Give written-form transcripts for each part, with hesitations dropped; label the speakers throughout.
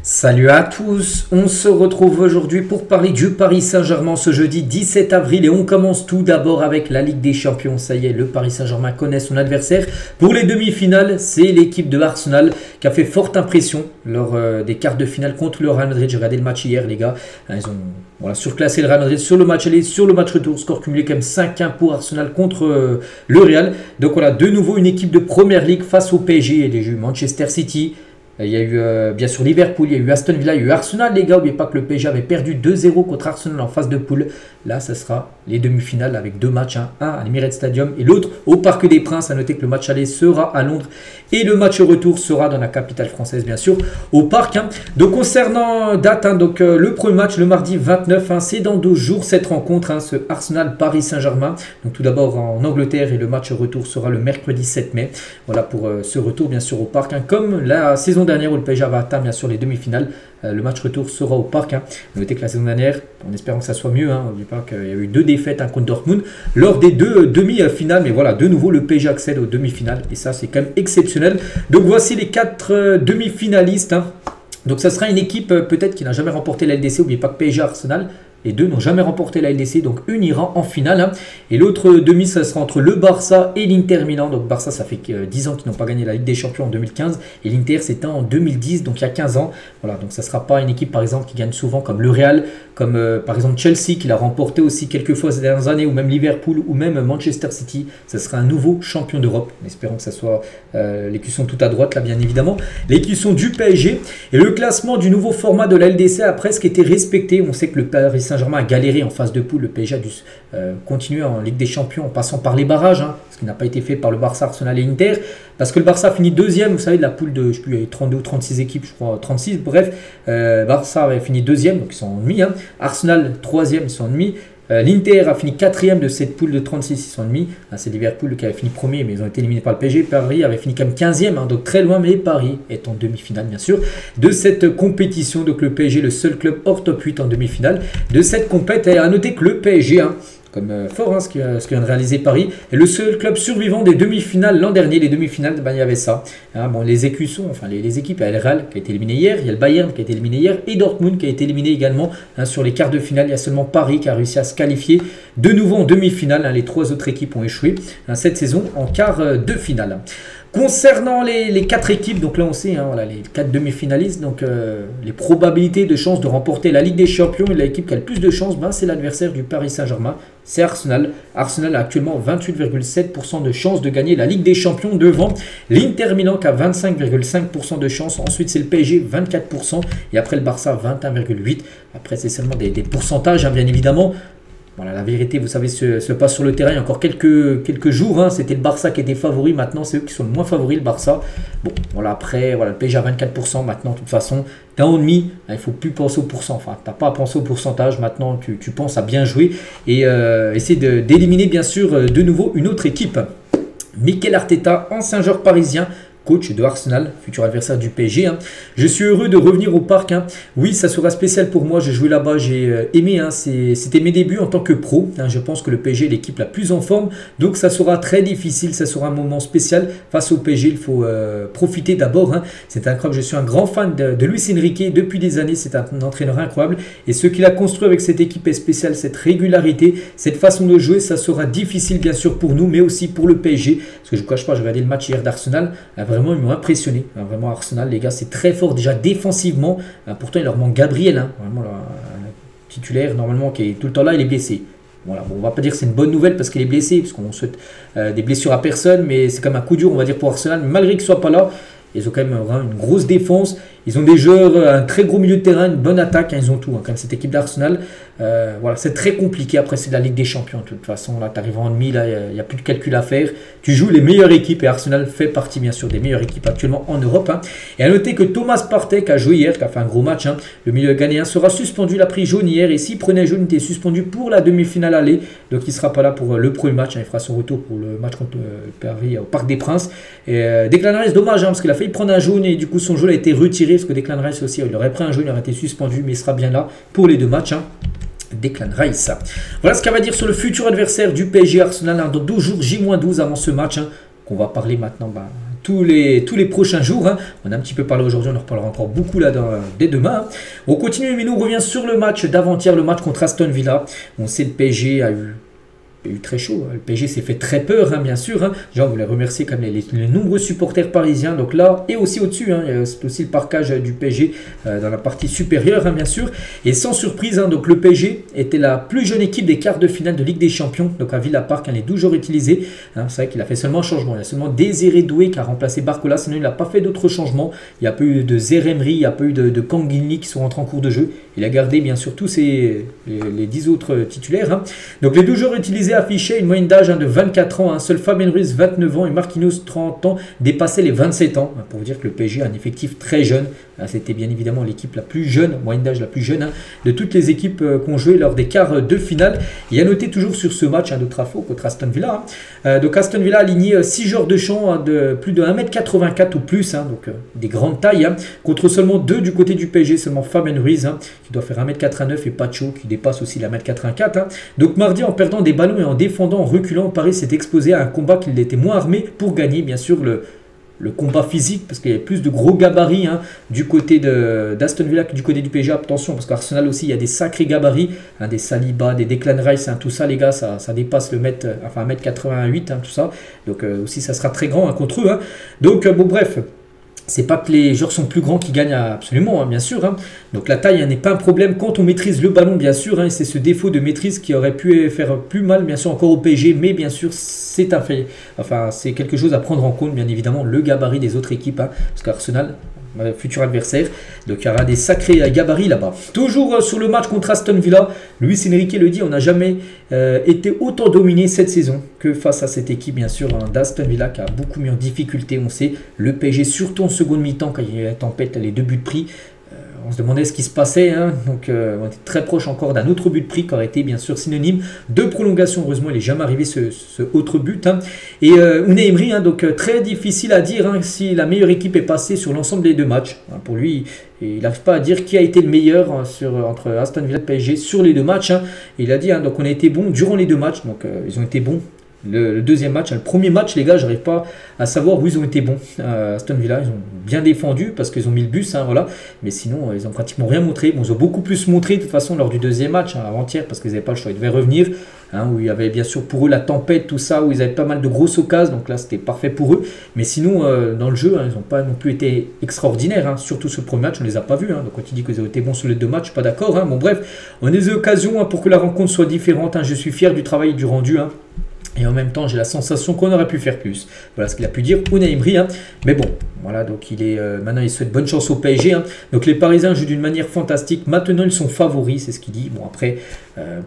Speaker 1: Salut à tous, on se retrouve aujourd'hui pour parler du Paris Saint-Germain ce jeudi 17 avril et on commence tout d'abord avec la Ligue des Champions. Ça y est, le Paris Saint-Germain connaît son adversaire. Pour les demi-finales, c'est l'équipe de Arsenal qui a fait forte impression lors des quarts de finale contre le Real Madrid. J'ai regardé le match hier les gars, ils ont surclassé le Real Madrid sur le match aller, sur le match retour, score cumulé quand même 5-1 pour Arsenal contre le Real. Donc voilà, de nouveau une équipe de Première Ligue face au PSG et des Manchester City. Il y a eu bien sûr Liverpool, il y a eu Aston Villa, il y a eu Arsenal les gars. N'oubliez pas que le PSG avait perdu 2-0 contre Arsenal en phase de poule. Là, ça sera les demi-finales avec deux matchs, un à l'Emirates Stadium et l'autre au Parc des Princes. À noter que le match aller sera à Londres et le match retour sera dans la capitale française bien sûr, au Parc. Donc concernant date, le premier match le mardi 29, c'est dans 2 jours cette rencontre, ce Arsenal-Paris Saint-Germain. Donc tout d'abord en Angleterre et le match retour sera le mercredi 7 mai. Voilà pour ce retour bien sûr au Parc. Comme la saison dernière où le PSG avait atteint bien sûr les demi-finales, le match retour sera au Parc. Notez que la saison dernière, en espérant que ça soit mieux, n'oubliez pas qu'il y a eu 2 défaites contre Dortmund lors des 2 demi-finales. Mais voilà, de nouveau le PSG accède aux demi-finales et ça c'est quand même exceptionnel. Donc voici les 4 demi-finalistes. Donc ça sera une équipe peut-être qui n'a jamais remporté la LDC. N'oubliez pas que PSG et Arsenal, les deux n'ont jamais remporté la LDC, donc une ira en finale. Et l'autre demi, ça sera entre le Barça et l'Inter Milan. Donc Barça, ça fait 10 ans qu'ils n'ont pas gagné la Ligue des Champions en 2015. Et l'Inter, c'était en 2010, donc il y a 15 ans. Voilà, donc ça ne sera pas une équipe, par exemple, qui gagne souvent comme le Real, comme par exemple Chelsea, qui l'a remporté aussi quelques fois ces dernières années, ou même Liverpool, ou même Manchester City. Ça sera un nouveau champion d'Europe. Espérons que ça soit l'écusson tout à droite, là, bien évidemment. L'écusson du PSG. Et le classement du nouveau format de la LDC a presque été respecté. On sait que le Paris Saint-Germain a galéré en phase de poule. Le PSG a dû continuer en Ligue des Champions en passant par les barrages, ce qui n'a pas été fait par le Barça, Arsenal et Inter. Parce que le Barça a fini deuxième, vous savez, de la poule de, je sais plus, il y avait 32 ou 36 équipes, je crois, 36, bref. Barça avait fini deuxième, donc ils sont en demi. Arsenal, troisième, ils sont en demi. L'Inter a fini 4e de cette poule de 36, ils sont en demi. C'est Liverpool qui avait fini premier, mais ils ont été éliminés par le PSG. Paris avait fini quand même 15e, donc très loin, mais Paris est en demi-finale, bien sûr, de cette compétition. Donc le PSG, le seul club hors top 8 en demi-finale de cette compétition. Et à noter que le PSG, comme fort, ce que vient de réaliser Paris, est le seul club survivant des demi-finales l'an dernier. Les demi-finales, il y avait ça. Les écussons, enfin les équipes, il y a le Real qui a été éliminé hier, il y a le Bayern qui a été éliminé hier et Dortmund qui a été éliminé également sur les quarts de finale. Il y a seulement Paris qui a réussi à se qualifier de nouveau en demi-finale. Les 3 autres équipes ont échoué cette saison en quart de finale. Concernant les 4 équipes, donc là on sait, les 4 demi-finalistes, donc les probabilités de chance de remporter la Ligue des Champions et l'équipe qui a le plus de chances, c'est l'adversaire du Paris Saint-Germain, c'est Arsenal. Arsenal a actuellement 28,7% de chances de gagner la Ligue des Champions devant l'Inter Milan qui a 25,5% de chance. Ensuite c'est le PSG 24% et après le Barça 21,8%. Après c'est seulement des pourcentages bien évidemment. Voilà, la vérité, vous savez, se passe sur le terrain. Il y a encore quelques jours, c'était le Barça qui était favori. Maintenant, c'est eux qui sont le moins favoris, le Barça. Bon, voilà, après, le PSG à 24%. Maintenant, de toute façon, t'es en demi. Il ne faut plus penser au pourcent. Enfin, tu n'as pas à penser au pourcentage. Maintenant, tu penses à bien jouer et essayer d'éliminer, bien sûr, de nouveau une autre équipe. Mikel Arteta, ancien joueur parisien, coach de Arsenal, futur adversaire du PSG. Je suis heureux de revenir au Parc. Oui, ça sera spécial pour moi. J'ai joué là-bas, j'ai aimé. C'était mes débuts en tant que pro. Je pense que le PSG est l'équipe la plus en forme. Donc, ça sera très difficile. Ça sera un moment spécial face au PSG. Il faut profiter d'abord. C'est incroyable. Je suis un grand fan de Luis Enrique depuis des années. C'est un entraîneur incroyable. Et ce qu'il a construit avec cette équipe est spécial. Cette régularité, cette façon de jouer, ça sera difficile bien sûr pour nous, mais aussi pour le PSG. Parce que je ne cache pas, j'ai regardé le match hier d'Arsenal. Vraiment, ils m'ont impressionné. Vraiment, Arsenal, les gars, c'est très fort déjà défensivement. Pourtant, il leur manque Gabriel. Vraiment, le titulaire, normalement, qui est tout le temps là, il est blessé. Voilà, bon, on va pas dire que c'est une bonne nouvelle parce qu'il est blessé, parce qu'on souhaite des blessures à personne, mais c'est quand même un coup dur, on va dire, pour Arsenal. Malgré qu'il ne soit pas là, ils ont quand même une grosse défense. Ils ont des joueurs, un très gros milieu de terrain, une bonne attaque. Ils ont tout, quand même, cette équipe d'Arsenal. Voilà, c'est très compliqué. Après, c'est de la Ligue des Champions. De toute façon, là, tu arrives en demi, là, il n'y a plus de calcul à faire. Tu joues les meilleures équipes et Arsenal fait partie, bien sûr, des meilleures équipes actuellement en Europe. Et à noter que Thomas Partey, qui a joué hier, qui a fait un gros match, le milieu ghanéen, sera suspendu. Il a pris jaune hier. Et s'il prenait jaune, il était suspendu pour la demi-finale aller. Donc, il ne sera pas là pour le premier match. Il fera son retour pour le match contre Paris au Parc des Princes. Et Declan Rice, dommage, parce qu'il a failli prendre un jaune et du coup, son jaune a été retiré. Parce que Declan Rice aussi, il aurait pris un jaune, il aurait été suspendu, mais il sera bien là pour les 2 matchs. Declan Rice. Voilà ce qu'elle va dire sur le futur adversaire du PSG Arsenal dans 12 jours, J-12 avant ce match. Qu'on va parler maintenant tous les prochains jours. On a un petit peu parlé aujourd'hui, on en reparlera encore beaucoup là dès demain. On continue, mais nous on revient sur le match d'avant-hier, le match contre Aston Villa. On sait le PSG a eu très chaud. Le PSG s'est fait très peur, bien sûr. Déjà, on voulait remercier quand même les nombreux supporters parisiens. Donc là, et aussi au-dessus, c'est aussi le parquage du PSG dans la partie supérieure, bien sûr. Et sans surprise, donc le PSG était la plus jeune équipe des quarts de finale de Ligue des Champions. Donc à Villa Park, les 12 jours utilisés. C'est vrai qu'il a fait seulement un changement. Il y a seulement Désiré Doué qui a remplacé Barcola. Sinon, il n'a pas fait d'autres changements. Il n'y a pas eu de Zeremri, il n'y a pas eu de Kanginli qui sont rentrés en cours de jeu. Il a gardé, bien sûr, tous les 10 autres titulaires. Donc les 12 jours utilisés affichait une moyenne d'âge de 24 ans. Seul Fabien Ruiz, 29 ans, et Marquinhos, 30 ans, dépassaient les 27 ans. Pour vous dire que le PSG a un effectif très jeune. C'était bien évidemment l'équipe la plus jeune, moyenne d'âge la plus jeune de toutes les équipes qui ont joué lors des quarts de finale. Il y a noté toujours sur ce match de Trafo contre Aston Villa. Donc Aston Villa a aligné 6 joueurs de champ de plus de 1m84 ou plus, donc des grandes tailles, contre seulement 2 du côté du PSG, seulement Fabien Ruiz qui doit faire 1m89 et Pacho qui dépasse aussi la 1m84. Donc mardi, en perdant des ballons et en défendant, en reculant, Paris s'est exposé à un combat qu'il était moins armé pour gagner, bien sûr, le combat physique, parce qu'il y a plus de gros gabarits du côté d'Aston Villa que du côté du PSG. Attention, parce qu'Arsenal aussi, il y a des sacrés gabarits, des Saliba, des Declan Rice, tout ça, les gars, ça dépasse le 1m88, tout ça. Donc aussi, ça sera très grand contre eux. Donc, bon, bref. C'est pas que les joueurs sont plus grands qui gagnent absolument, bien sûr. Donc la taille n'est pas un problème quand on maîtrise le ballon, bien sûr. Et c'est ce défaut de maîtrise qui aurait pu faire plus mal, bien sûr, encore au PSG. Mais bien sûr, c'est un fait. Enfin, c'est quelque chose à prendre en compte, bien évidemment, le gabarit des autres équipes. Parce qu'Arsenal, futur adversaire, donc il y aura des sacrés gabarits là-bas. Toujours sur le match contre Aston Villa, Luis Enrique le dit, on n'a jamais été autant dominé cette saison que face à cette équipe, bien sûr, d'Aston Villa qui a beaucoup mis en difficulté. On sait, le PSG, surtout en seconde mi-temps, quand il y a la tempête, les 2 buts pris. On se demandait ce qui se passait, donc on était très proche encore d'un autre but pris qui aurait été bien sûr synonyme de prolongation. Heureusement, il n'est jamais arrivé ce autre but. Et Unai Emery, donc très difficile à dire si la meilleure équipe est passée sur l'ensemble des 2 matchs. Pour lui, il n'arrive pas à dire qui a été le meilleur entre Aston Villa et PSG sur les 2 matchs. Il a dit, donc on a été bons durant les 2 matchs, donc ils ont été bons. Le deuxième match, le premier match, les gars, j'arrive pas à savoir où ils ont été bons. Aston Villa, ils ont bien défendu parce qu'ils ont mis le bus, voilà. Mais sinon, ils ont pratiquement rien montré. Bon, ils ont beaucoup plus montré de toute façon lors du deuxième match, avant-hier, parce qu'ils n'avaient pas le choix. Ils devaient revenir, où il y avait bien sûr pour eux la tempête, tout ça, où ils avaient pas mal de grosses occasions. Donc là, c'était parfait pour eux. Mais sinon, dans le jeu, ils n'ont pas non plus été extraordinaires. Surtout ce premier match, on les a pas vus. Donc quand il dit qu'ils ont été bons sur les 2 matchs, je suis pas d'accord. Bon, bref, on a des occasions pour que la rencontre soit différente. Je suis fier du travail et du rendu. Et en même temps, j'ai la sensation qu'on aurait pu faire plus. Voilà ce qu'il a pu dire Unai Emery. Mais bon, voilà, donc maintenant il souhaite bonne chance au PSG. Donc les Parisiens jouent d'une manière fantastique. Maintenant, ils sont favoris, c'est ce qu'il dit. Bon, après,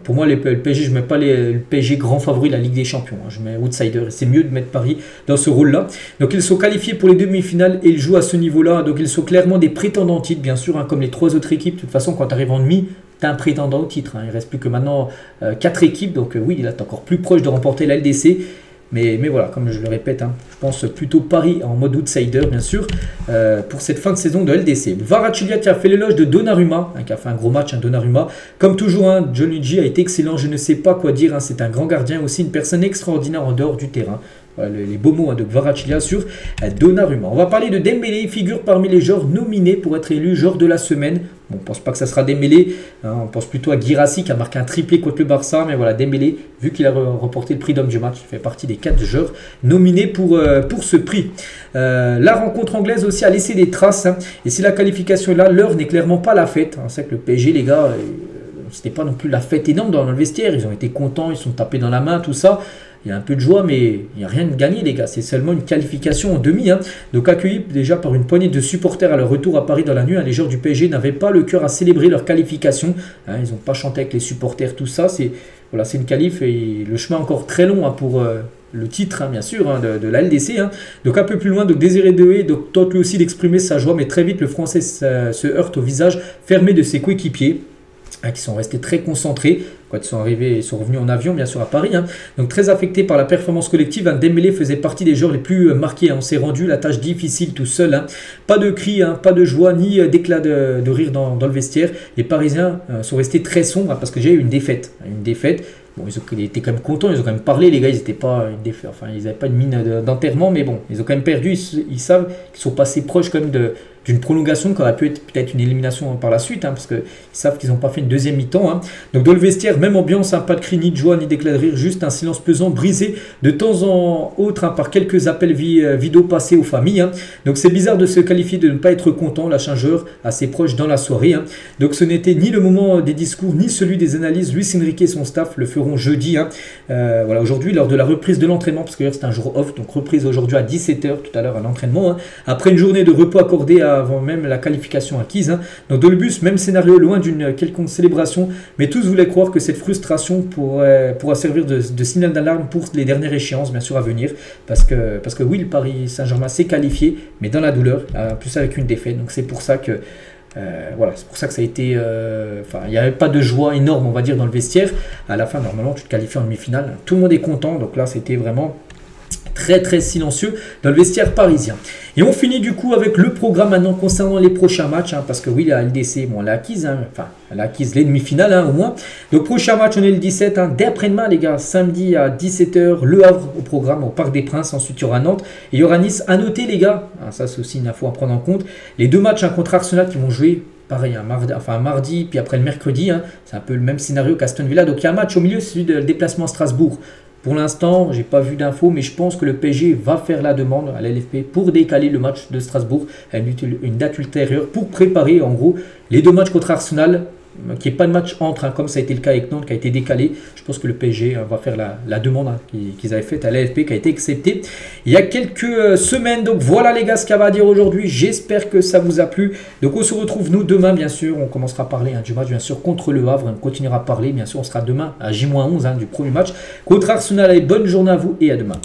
Speaker 1: pour moi, le PSG, je ne mets pas le PSG grand favori de la Ligue des Champions. Je mets outsider. C'est mieux de mettre Paris dans ce rôle-là. Donc ils sont qualifiés pour les demi-finales et ils jouent à ce niveau-là. Donc ils sont clairement des prétendants au titre, bien sûr, comme les 3 autres équipes. De toute façon, quand tu arrives en demi, tu as un prétendant au titre. Il ne reste plus que maintenant 4 équipes. Donc oui, là, tu es encore plus proche de remporter la LDC. Mais voilà, comme je le répète, je pense plutôt Paris en mode outsider, bien sûr, pour cette fin de saison de LDC. Kvaratskhelia qui a fait l'éloge de Donnarumma, qui a fait un gros match, Donnarumma. Comme toujours, John Luigi a été excellent, je ne sais pas quoi dire. C'est un grand gardien, aussi une personne extraordinaire en dehors du terrain. Voilà, les beaux mots de Kvaratskhelia sur Donnarumma. On va parler de Dembélé, figure parmi les joueurs nominés pour être élu joueur de la semaine. Bon, on ne pense pas que ça sera Dembélé, on pense plutôt à Guirassy qui a marqué un triplé contre le Barça, mais voilà, Dembélé, vu qu'il a remporté le prix d'homme du match, il fait partie des 4 joueurs nominés pour ce prix. La rencontre anglaise aussi a laissé des traces, et si la qualification est là, l'heure n'est clairement pas la fête. C'est que le PSG, les gars, c'était pas non plus la fête énorme dans le vestiaire, ils ont été contents, ils sont tapés dans la main, tout ça. Il y a un peu de joie, mais il n'y a rien de gagné, les gars. C'est seulement une qualification en demi. Donc accueillis déjà par une poignée de supporters à leur retour à Paris dans la nuit. Les joueurs du PSG n'avaient pas le cœur à célébrer leur qualification. Ils n'ont pas chanté avec les supporters, tout ça. C'est une qualif et le chemin encore très long pour le titre, bien sûr, de la LDC. Donc un peu plus loin, donc Désiré Doué tente lui aussi d'exprimer sa joie, mais très vite le Français se heurte au visage fermé de ses coéquipiers. Qui sont restés très concentrés quand ils sont arrivés et sont revenus en avion, bien sûr, à Paris. Donc très affectés par la performance collective, Dembélé faisait partie des joueurs les plus marqués. On s'est rendu la tâche difficile tout seul. Pas de cris, pas de joie, ni d'éclat de rire dans le vestiaire. Les Parisiens sont restés très sombres parce que j'ai eu une défaite. Une défaite Bon, ils étaient quand même contents, ils ont quand même parlé, les gars, ils n'étaient pas enfin, ils n'avaient pas une mine d'enterrement, mais bon, ils ont quand même perdu, ils savent qu'ils sont passés proches quand même d'une prolongation qui aurait pu être peut-être une élimination par la suite, parce qu'ils savent qu'ils n'ont pas fait une deuxième mi-temps. Donc dans le vestiaire, même ambiance, pas de cris, ni de joie, ni d'éclat de rire, juste un silence pesant, brisé de temps en autre par quelques appels vidéo passés aux familles. Donc c'est bizarre de se qualifier de ne pas être content, la changeur assez proche dans la soirée. Donc ce n'était ni le moment des discours, ni celui des analyses. Luis Enrique et son staff le feront jeudi. Voilà, aujourd'hui, lors de la reprise de l'entraînement, parce que c'est un jour off, donc reprise aujourd'hui à 17h, tout à l'heure à l'entraînement, après une journée de repos accordée avant même la qualification acquise. Donc dans le bus, même scénario, loin d'une quelconque célébration, mais tous voulaient croire que cette frustration pourra servir de signal d'alarme pour les dernières échéances, bien sûr, à venir, parce que oui, le Paris Saint-Germain s'est qualifié, mais dans la douleur, en plus avec une défaite, donc c'est pour ça que voilà, c'est pour ça que ça a été enfin, il n'y avait pas de joie énorme, on va dire, dans le vestiaire. À la fin, normalement, tu te qualifies en demi-finale, tout le monde est content, donc là, c'était vraiment très très silencieux dans le vestiaire parisien. Et on finit du coup avec le programme maintenant concernant les prochains matchs, parce que oui, la LDC, bon, elle a acquise, enfin, elle a acquise les demi-finales au moins. Donc prochain match, on est le 17, dès après-demain les gars, samedi à 17h, Le Havre au programme, au Parc des Princes. Ensuite il y aura Nantes et il y aura Nice. À noter les gars, ça c'est aussi une info à prendre en compte, les deux matchs contre Arsenal qui vont jouer pareil, un mardi, puis après le mercredi, c'est un peu le même scénario qu'Aston Villa. Donc il y a un match au milieu, celui de déplacement à Strasbourg. Pour l'instant, j'ai pas vu d'infos, mais je pense que le PSG va faire la demande à l'LFP pour décaler le match de Strasbourg à une date ultérieure pour préparer en gros les deux matchs contre Arsenal, qui n'est pas de match entre, comme ça a été le cas avec Nantes qui a été décalé. Je pense que le PSG va faire la demande qu'ils avaient faite à l'LFP qui a été acceptée il y a quelques semaines. Donc voilà les gars ce qu'il y avait à dire aujourd'hui. J'espère que ça vous a plu. Donc on se retrouve nous demain bien sûr. On commencera à parler du match bien sûr contre le Havre. On continuera à parler bien sûr. On sera demain à J-11 du premier match contre Arsenal. Allez, bonne journée à vous et à demain.